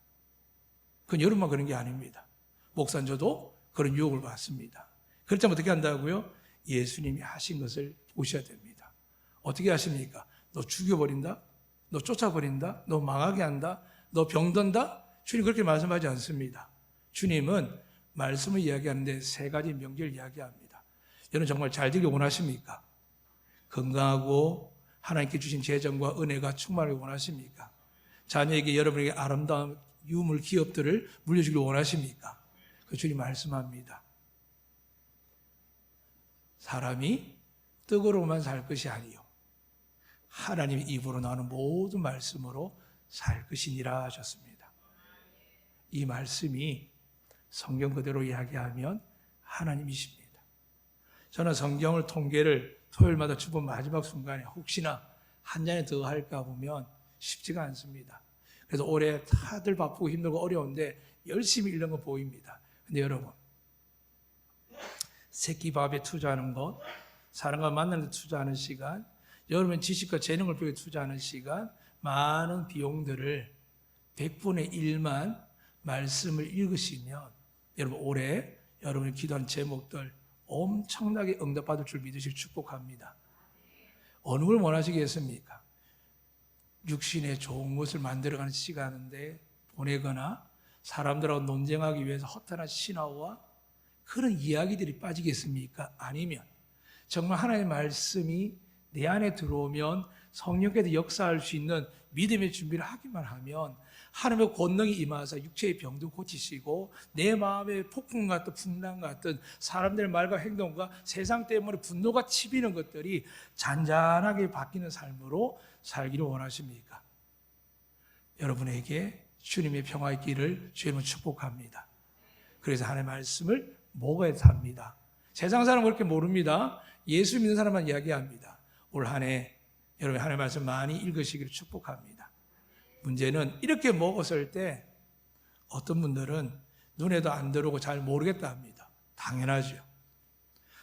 그건 여러분만 그런 게 아닙니다. 목사는 저도 그런 유혹을 받습니다. 그렇다면 어떻게 한다고요? 예수님이 하신 것을 보셔야 됩니다. 어떻게 하십니까? 너 죽여버린다? 너 쫓아버린다? 너 망하게 한다? 너 병든다? 주님 그렇게 말씀하지 않습니다. 주님은 말씀을 이야기하는데 세 가지 명제를 이야기합니다. 여러분 정말 잘 되길 원하십니까? 건강하고 하나님께 주신 재정과 은혜가 충만하길 원하십니까? 자녀에게 여러분에게 아름다운 유물 기업들을 물려주길 원하십니까? 그 주님 말씀합니다. 사람이 떡으로만 살 것이 아니요 하나님의 입으로 나오는 모든 말씀으로 살 것이니라 하셨습니다. 이 말씀이 성경 그대로 이야기하면 하나님이십니다. 저는 성경을 통계를 토요일마다 주본 마지막 순간에 혹시나 한 잔에 더 할까 보면 쉽지가 않습니다. 그래서 올해 다들 바쁘고 힘들고 어려운데 열심히 읽는 거 보입니다. 근데 여러분 새끼밥에 투자하는 것, 사람과 만나는 데 투자하는 시간, 여러분 지식과 재능을 배우에 투자하는 시간, 많은 비용들을 100분의 1만 말씀을 읽으시면 여러분 올해 여러분이 기도한 제목들 엄청나게 응답받을 줄 믿으시길 축복합니다. 어느 걸 원하시겠습니까? 육신의 좋은 것을 만들어가는 시간인데 보내거나 사람들하고 논쟁하기 위해서 허탄한 신화와 그런 이야기들이 빠지겠습니까? 아니면 정말 하나님의 말씀이 내 안에 들어오면 성령께서 역사할 수 있는 믿음의 준비를 하기만 하면 하나님의 권능이 임하사 육체의 병도 고치시고 내 마음의 폭풍 같은 풍랑 같은 사람들의 말과 행동과 세상 때문에 분노가 치미는 것들이 잔잔하게 바뀌는 삶으로 살기를 원하십니까? 여러분에게 주님의 평화 있기를 주님은 축복합니다. 그래서 하나님의 말씀을 먹어야 삽니다. 세상 사람은 그렇게 모릅니다. 예수 믿는 사람만 이야기합니다. 올 한 해 여러분 하나님의 말씀 많이 읽으시기를 축복합니다. 문제는 이렇게 먹었을 때 어떤 분들은 눈에도 안 들어오고 잘 모르겠다 합니다. 당연하죠.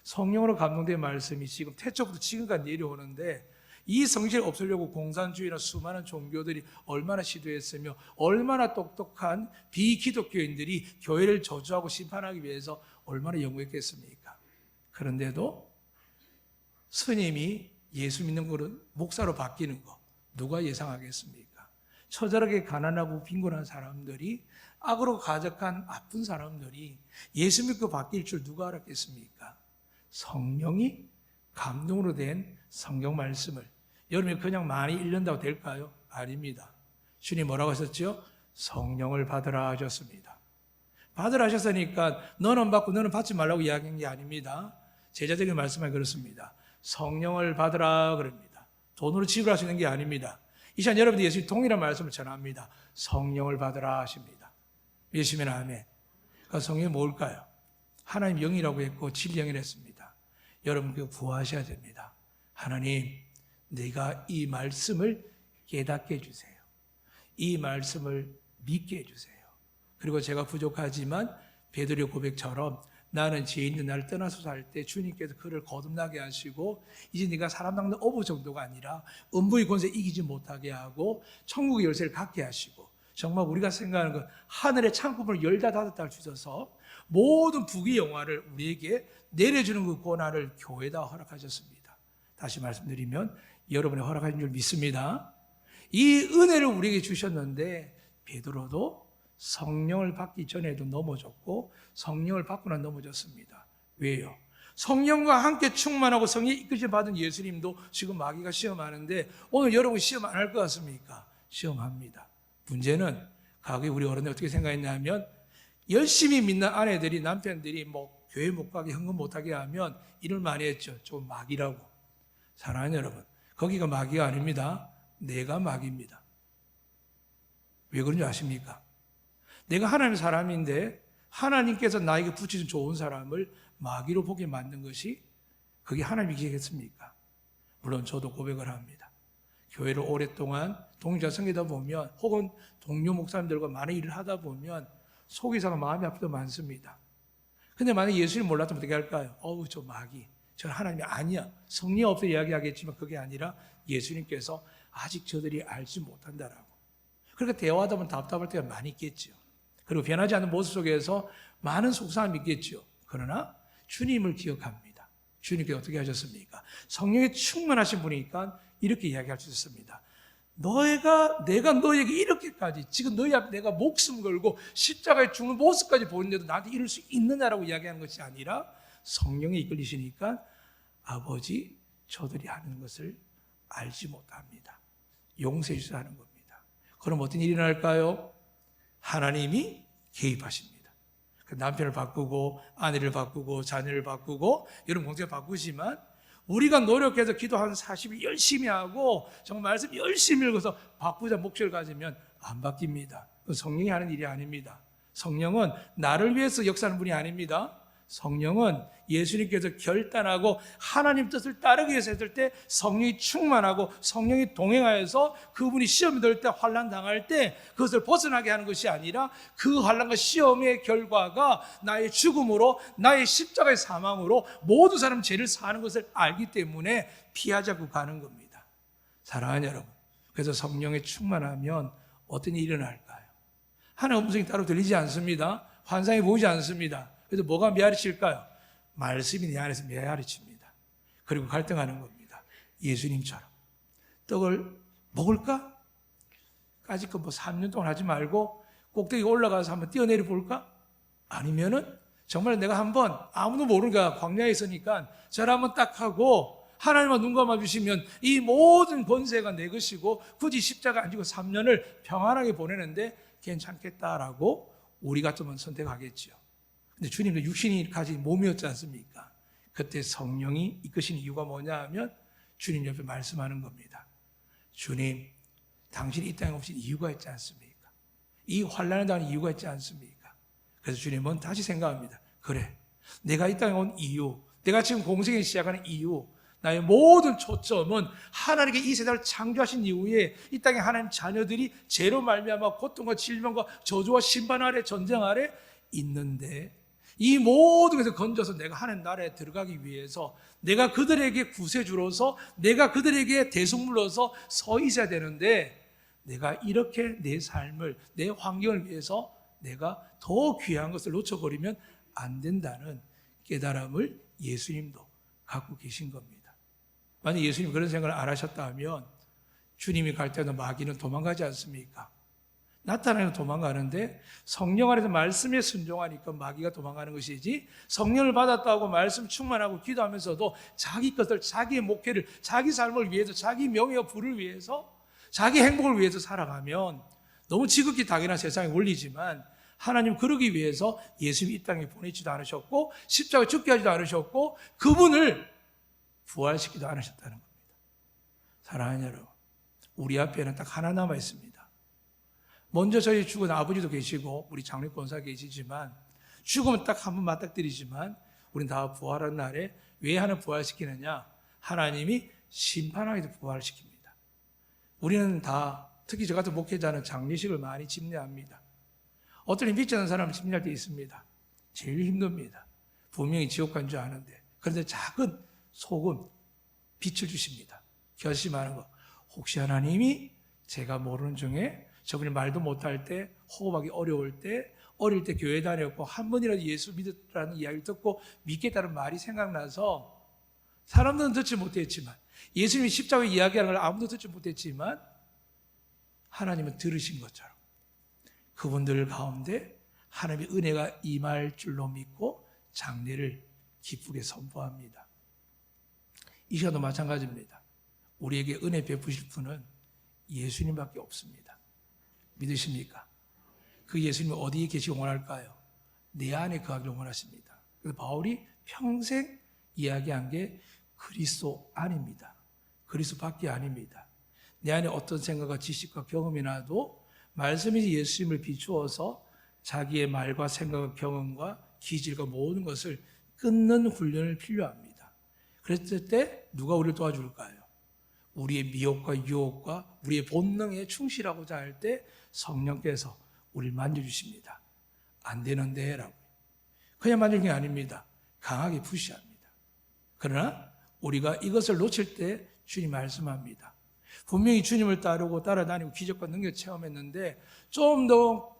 성령으로 감동된 말씀이 지금 태초부터 지금까지 내려오는데 이 성실이 없으려고 공산주의나 수많은 종교들이 얼마나 시도했으며 얼마나 똑똑한 비기독교인들이 교회를 저주하고 심판하기 위해서 얼마나 연구했겠습니까? 그런데도 스님이 예수 믿는 거는 목사로 바뀌는 거 누가 예상하겠습니까? 처절하게 가난하고 빈곤한 사람들이 악으로 가득한 아픈 사람들이 예수 믿고 바뀔 줄 누가 알았겠습니까? 성령이 감동으로 된 성경 말씀을 여러분이 그냥 많이 읽는다고 될까요? 아닙니다. 주님 뭐라고 하셨죠? 성령을 받으라 하셨습니다. 받으라 하셨으니까 너는 받고 너는 받지 말라고 이야기한 게 아닙니다. 제자적인 말씀만 그렇습니다. 성령을 받으라 그럽니다. 돈으로 지불할 수 있는 게 아닙니다. 이 시간 여러분들 예수님 동일한 말씀을 전합니다. 성령을 받으라 하십니다. 믿으시면 아멘. 그 성령이 뭘까요? 하나님 영이라고 했고 진리영이라 했습니다. 여러분 그 구하셔야 됩니다. 하나님 내가 이 말씀을 깨닫게 해주세요. 이 말씀을 믿게 해주세요. 그리고 제가 부족하지만 베드로의 고백처럼 나는 죄인인 나를 떠나서 살 때 주님께서 그를 거듭나게 하시고 이제 네가 사람 닦는 어부 정도가 아니라 음부의 권세 이기지 못하게 하고 천국의 열쇠를 갖게 하시고 정말 우리가 생각하는 그 하늘의 창구문을 열다 닫았다 주셔서 모든 부귀 영화를 우리에게 내려주는 그 권한을 교회에다 허락하셨습니다. 다시 말씀드리면 여러분의 허락하신 줄 믿습니다. 이 은혜를 우리에게 주셨는데 베드로도 성령을 받기 전에도 넘어졌고 성령을 받고 난 넘어졌습니다. 왜요? 성령과 함께 충만하고 성령이 이끌림 받은 예수님도 지금 마귀가 시험하는데 오늘 여러분 시험 안 할 것 같습니까? 시험합니다. 문제는 과거에 우리 어른들 어떻게 생각했냐면 열심히 믿는 아내들이 남편들이 뭐 교회 못 가게 헌금 못 하게 하면 일을 많이 했죠. 좀 마귀라고. 사랑하는 여러분, 거기가 마귀가 아닙니다. 내가 마귀입니다. 왜 그런지 아십니까? 내가 하나님의 사람인데 하나님께서 나에게 붙이신 좋은 사람을 마귀로 보게 만든 것이 그게 하나님이 기획했습니까? 물론 저도 고백을 합니다. 교회를 오랫동안 동료자 섬기다 보면 혹은 동료 목사님들과 많은 일을 하다 보면 속이사가 마음이 아프도 많습니다. 근데 만약 예수님 몰랐다면 어떻게 할까요? 어우 저 마귀, 저는 하나님이 아니야. 성령 없어 이야기하겠지만 그게 아니라 예수님께서 아직 저들이 알지 못한다라고. 그렇게 대화하다 보면 답답할 때가 많이 있겠죠. 그리고 변하지 않는 모습 속에서 많은 속상함이 있겠죠. 그러나 주님을 기억합니다. 주님께서 어떻게 하셨습니까? 성령에 충만하신 분이니까 이렇게 이야기할 수 있습니다. 내가 너에게 이렇게까지 지금 너희 앞에 내가 목숨 걸고 십자가에 죽는 모습까지 보는데도 나한테 이럴 수 있느냐라고 이야기하는 것이 아니라 성령에 이끌리시니까 아버지 저들이 하는 것을 알지 못합니다. 용서해 주셔야 하는 겁니다. 그럼 어떤 일이 날까요? 하나님이 개입하십니다. 남편을 바꾸고 아내를 바꾸고 자녀를 바꾸고 여러분 공생을 바꾸지만 우리가 노력해서 기도 한 40일 열심히 하고 정말 말씀 열심히 읽어서 바꾸자 목표를 가지면 안 바뀝니다. 그건 성령이 하는 일이 아닙니다. 성령은 나를 위해서 역사하는 분이 아닙니다. 성령은 예수님께서 결단하고 하나님 뜻을 따르기 위해서 했을 때 성령이 충만하고 성령이 동행하여서 그분이 시험이 될 때 환난 당할 때 그것을 벗어나게 하는 것이 아니라 그 환난과 시험의 결과가 나의 죽음으로 나의 십자가의 사망으로 모든 사람 죄를 사는 것을 알기 때문에 피하자고 가는 겁니다. 사랑하는 여러분, 그래서 성령에 충만하면 어떤 일이 일어날까요? 하나님 음성이 따로 들리지 않습니다. 환상이 보이지 않습니다. 그래서 뭐가 메아리칠까요? 말씀이 내 안에서 메아리칩니다. 그리고 갈등하는 겁니다. 예수님처럼 떡을 먹을까? 까짓 거 3년 동안 하지 말고 꼭대기 올라가서 한번 뛰어내려 볼까? 아니면은 정말 내가 한번 아무도 모르니까 광야에 있으니까 저를 한번 딱 하고 하나님만 눈 감아주시면 이 모든 권세가 내 것이고 굳이 십자가 안 지고 3년을 평안하게 보내는데 괜찮겠다라고 우리 같으면 선택하겠죠. 근데 주님도 육신이 가진 몸이었지 않습니까? 그때 성령이 이끄신 이유가 뭐냐 하면 주님 옆에 말씀하는 겁니다. 주님, 당신이 이 땅에 오신 이유가 있지 않습니까? 이 환난을 당하는 이유가 있지 않습니까? 그래서 주님은 다시 생각합니다. 그래, 내가 이 땅에 온 이유, 내가 지금 공생에 시작하는 이유, 나의 모든 초점은 하나님께 이 세상을 창조하신 이후에 이 땅에 하나님 자녀들이 죄로 말미암아 고통과 질병과 저주와 심판 아래 전쟁 아래 있는데 이 모든 것을 건져서 내가 하나님 나라에 들어가기 위해서 내가 그들에게 구세주로서 내가 그들에게 대속물로서 서 있어야 되는데 내가 이렇게 내 삶을 내 환경을 위해서 내가 더 귀한 것을 놓쳐버리면 안 된다는 깨달음을 예수님도 갖고 계신 겁니다. 만약 예수님이 그런 생각을 안 하셨다면 주님이 갈 때도 마귀는 도망가지 않습니까? 나타나면 도망가는데 성령 안에서 말씀에 순종하니까 마귀가 도망가는 것이지 성령을 받았다고 말씀 충만하고 기도하면서도 자기 것을 자기의 목회를 자기 삶을 위해서 자기 명예와 부를 위해서 자기 행복을 위해서 살아가면 너무 지극히 당연한 세상의 원리지만 하나님 그러기 위해서 예수님이 이 땅에 보내지도 않으셨고 십자가에 죽게 하지도 않으셨고 그분을 부활시키지도 않으셨다는 겁니다. 사랑하는 여러분, 우리 앞에는 딱 하나 남아 있습니다. 먼저 저희 죽은 아버지도 계시고 우리 장례 권사 계시지만 죽으면 딱 한 번 맞닥뜨리지만 우리는 다 부활한 날에 왜 하나 부활시키느냐? 하나님이 심판하기도 부활시킵니다. 우리는 다 특히 저 같은 목회자는 장례식을 많이 집례합니다. 어떤 믿지 않는 사람은 집례할 때 있습니다. 제일 힘듭니다. 분명히 지옥 간 줄 아는데 그런데 작은 소금 빛을 주십니다. 결심하는 거. 혹시 하나님이 제가 모르는 중에 저분이 말도 못할 때 호흡하기 어려울 때 어릴 때 교회 다녔고 한 번이라도 예수 믿었다는 이야기를 듣고 믿겠다는 말이 생각나서 사람들은 듣지 못했지만 예수님이 십자가에 이야기하는 걸 아무도 듣지 못했지만 하나님은 들으신 것처럼 그분들 가운데 하나님의 은혜가 임할 줄로 믿고 장례를 기쁘게 선포합니다. 이 시간도 마찬가지입니다. 우리에게 은혜 베푸실 분은 예수님밖에 없습니다. 믿으십니까? 그 예수님이 어디에 계시기 원할까요? 내 안에 거하기를 원하십니다. 그래서 바울이 평생 이야기한 게 그리스도 안입니다. 그리스도밖에 아닙니다. 내 안에 어떤 생각과 지식과 경험이 나도 말씀이 예수님을 비추어서 자기의 말과 생각과 경험과 기질과 모든 것을 끊는 훈련을 필요합니다. 그랬을 때 누가 우리를 도와줄까요? 우리의 미혹과 유혹과 우리의 본능에 충실하고자 할 때 성령께서 우리를 만져주십니다. 안 되는데 라고. 그냥 만지는 게 아닙니다. 강하게 푸시합니다. 그러나 우리가 이것을 놓칠 때 주님 말씀합니다. 분명히 주님을 따르고 따라다니고 기적과 능력 체험했는데 좀 더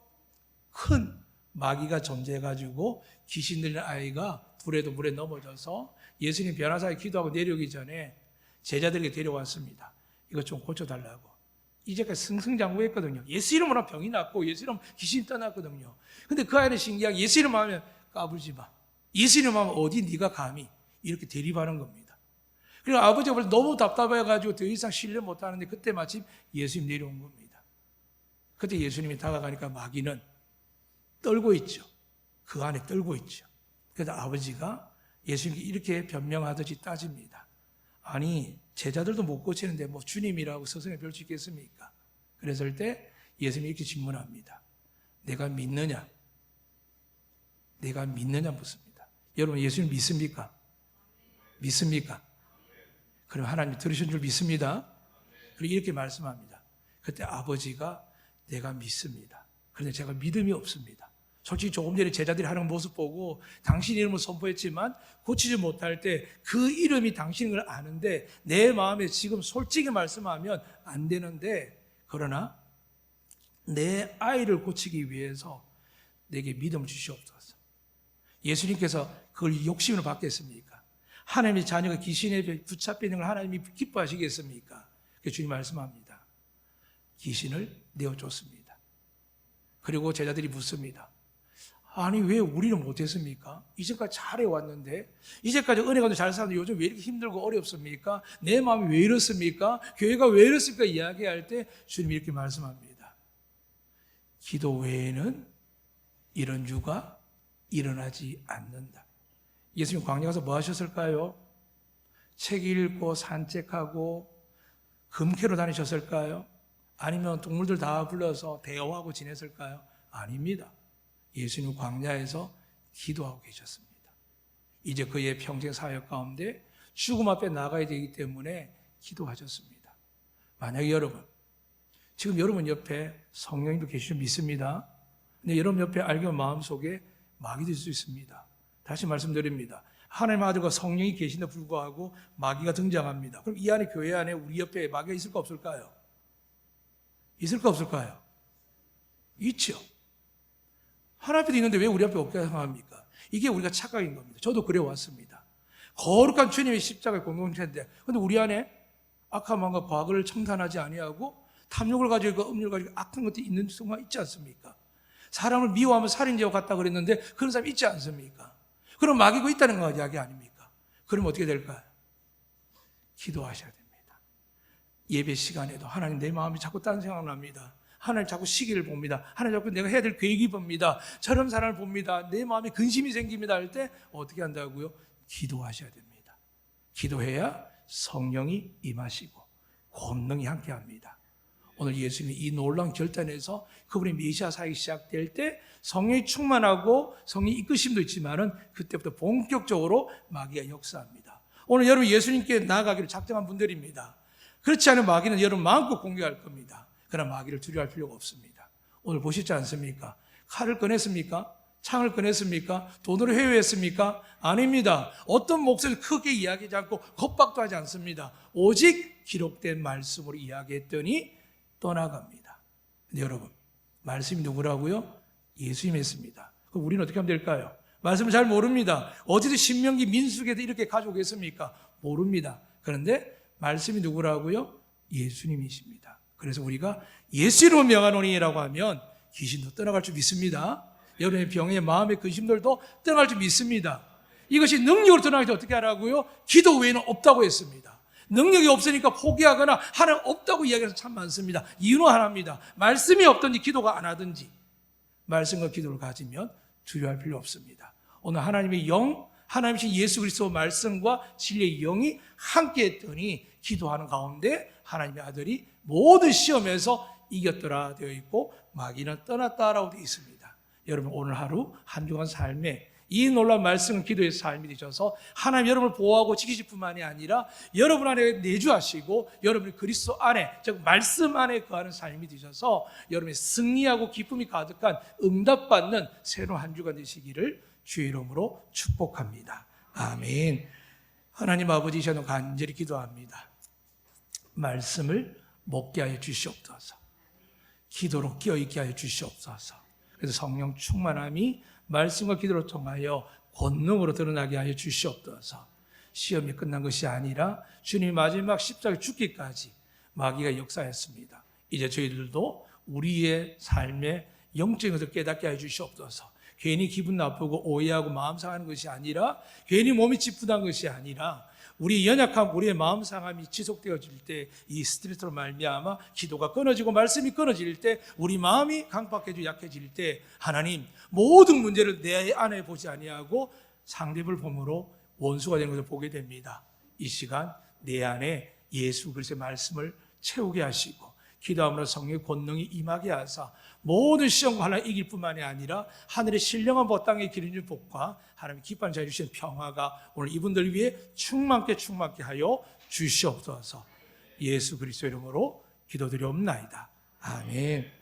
큰 마귀가 존재해가지고 귀신 들린 아이가 불에도 물에 넘어져서 예수님 변화사에 기도하고 내려오기 전에 제자들에게 데려왔습니다. 이것 좀 고쳐달라고. 이제까지 승승장구했거든요. 예수 이름으로 병이 났고 예수 이름 귀신이 떠났거든요. 근데 그 아이는 신기하게 예수 이름 하면 까불지 마. 예수 이름 하면 어디 네가 감히 이렇게 대립하는 겁니다. 그리고 아버지가 너무 답답해가지고 더 이상 신뢰 못하는데 그때 마침 예수님 내려온 겁니다. 그때 예수님이 다가가니까 마귀는 떨고 있죠. 그 안에 떨고 있죠. 그래서 아버지가 예수님께 이렇게 변명하듯이 따집니다. 아니 제자들도 못 고치는데 뭐 주님이라고 스승을 배울 수 있겠습니까? 그랬을 때 예수님이 이렇게 질문합니다. 내가 믿느냐? 내가 믿느냐 묻습니다. 여러분 예수님 믿습니까? 믿습니까? 그럼 하나님이 들으신 줄 믿습니다. 그리고 이렇게 말씀합니다. 그때 아버지가 내가 믿습니다. 그런데 제가 믿음이 없습니다. 솔직히 조금 전에 제자들이 하는 모습 보고 당신 이름을 선포했지만 고치지 못할 때 그 이름이 당신인 걸 아는데 내 마음에 지금 솔직히 말씀하면 안 되는데 그러나 내 아이를 고치기 위해서 내게 믿음을 주시옵소서. 예수님께서 그걸 욕심으로 받겠습니까? 하나님의 자녀가 귀신에 붙잡히는 걸 하나님이 기뻐하시겠습니까? 주님 말씀합니다. 귀신을 내어줬습니다. 그리고 제자들이 묻습니다. 아니 왜 우리는 못했습니까? 이제까지 잘해왔는데, 이제까지 은혜 가운데 잘 사는데 요즘 왜 이렇게 힘들고 어렵습니까? 내 마음이 왜 이렇습니까? 교회가 왜 이렇습니까? 이야기할 때 주님이 이렇게 말씀합니다. 기도 외에는 이런 유가 일어나지 않는다. 예수님 광야 가서 뭐 하셨을까요? 책 읽고 산책하고 금캐로 다니셨을까요? 아니면 동물들 다 불러서 대화하고 지냈을까요? 아닙니다. 예수님 광야에서 기도하고 계셨습니다. 이제 그의 평생 사역 가운데 죽음 앞에 나가야 되기 때문에 기도하셨습니다. 만약에 여러분, 지금 여러분 옆에 성령님도 계시죠? 믿습니다. 근데 여러분 옆에 알게 마음속에 마귀도 있을 수 있습니다. 다시 말씀드립니다. 하나님의 아들과 성령이 계신데 불구하고 마귀가 등장합니다. 그럼 이 안에, 교회 안에 우리 옆에 마귀가 있을까 없을까요? 있을까 없을까요? 있죠. 하나님 앞에도 있는데 왜 우리 앞에 없게 생각합니까? 이게 우리가 착각인 겁니다. 저도 그래 왔습니다. 거룩한 주님의 십자가의 공동체인데, 근데 우리 안에 악한 마음과 과거를 청산하지 아니하고 탐욕을 가지고 음욕을 가지고 악한 것들이 있는 순간 있지 않습니까? 사람을 미워하면 살인죄와 같다 그랬는데 그런 사람 있지 않습니까? 그럼 마귀가 있다는 거 이야기 아닙니까? 그럼 어떻게 될까요? 기도하셔야 됩니다. 예배 시간에도 하나님 내 마음이 자꾸 딴 생각납니다. 하나님 자꾸 시기를 봅니다. 하나님 자꾸 내가 해야 될 계획이 봅니다. 저런 사람을 봅니다. 내 마음에 근심이 생깁니다 할 때 어떻게 한다고요? 기도하셔야 됩니다. 기도해야 성령이 임하시고 권능이 함께합니다. 오늘 예수님이 이 놀라운 결단에서 그분의 메시아 사역이 시작될 때 성령이 충만하고 성령이 이끄심도 있지만은 그때부터 본격적으로 마귀가 역사합니다. 오늘 여러분 예수님께 나아가기를 작정한 분들입니다. 그렇지 않은 마귀는 여러분 마음껏 공격할 겁니다. 그러나 마귀를 두려워할 필요가 없습니다. 오늘 보시지 않습니까? 칼을 꺼냈습니까? 창을 꺼냈습니까? 돈으로 회유했습니까? 아닙니다. 어떤 목소리를 크게 이야기하지 않고 겁박도 하지 않습니다. 오직 기록된 말씀으로 이야기했더니 떠나갑니다. 근데 여러분, 말씀이 누구라고요? 예수님이 했습니다. 그럼 우리는 어떻게 하면 될까요? 말씀을 잘 모릅니다. 어디서 신명기 민수기에도 이렇게 가져오겠습니까? 모릅니다. 그런데 말씀이 누구라고요? 예수님이십니다. 그래서 우리가 예수 이름으로 명하노니라고 하면 귀신도 떠나갈 줄 믿습니다. 여러분의 병에 마음의 근심들도 떠나갈 줄 믿습니다. 이것이 능력으로 떠나갈 때 어떻게 하라고요? 기도 외에는 없다고 했습니다. 능력이 없으니까 포기하거나 하나님 없다고 이야기해서 참 많습니다. 이유는 하나입니다. 말씀이 없든지 기도가 안 하든지 말씀과 기도를 가지면 두려워할 필요 없습니다. 오늘 하나님의 영, 하나님이신 예수 그리스도 말씀과 진리의 영이 함께 했더니 기도하는 가운데 하나님의 아들이 모든 시험에서 이겼더라 되어 있고 마귀는 떠났다라고 되어 있습니다. 여러분 오늘 하루 한 주간 삶에 이 놀라운 말씀은 기도의 삶이 되셔서 하나님 여러분을 보호하고 지키실 뿐만이 아니라 여러분 안에 내주하시고 여러분이 그리스도 안에 즉 말씀 안에 거하는 삶이 되셔서 여러분의 승리하고 기쁨이 가득한 응답받는 새로운 한 주간 되시기를 주의 이름으로 축복합니다. 아멘. 하나님 아버지 저는 간절히 기도합니다. 말씀을 먹게 하여 주시옵소서. 기도로 깨어있게 하여 주시옵소서. 그래서 성령 충만함이 말씀과 기도를 통하여 권능으로 드러나게 하여 주시옵소서. 시험이 끝난 것이 아니라 주님이 마지막 십자가에 죽기까지 마귀가 역사했습니다. 이제 저희들도 우리의 삶의 영적인 것을 깨닫게 하여 주시옵소서. 괜히 기분 나쁘고 오해하고 마음 상하는 것이 아니라 괜히 몸이 찌푸단 것이 아니라 우리의 연약함, 우리의 마음 상함이 지속되어질 때 이 스트레스로 말미암아 기도가 끊어지고 말씀이 끊어질 때 우리 마음이 강팍해지고 약해질 때 하나님 모든 문제를 내 안에 보지 아니하고 상대를 봄으로 원수가 되는 것을 보게 됩니다. 이 시간 내 안에 예수 그리스도의 말씀을 채우게 하시고 기도함으로 성령의 권능이 임하게 하사 모든 시험과 하나님 이길 뿐만이 아니라 하늘의 신령한 땅에 기름진 복과 하나님의 기뻐하는 자유 주신 평화가 오늘 이분들 위해 충만케 하여 주시옵소서. 예수 그리스도 이름으로 기도드리옵나이다. 아멘.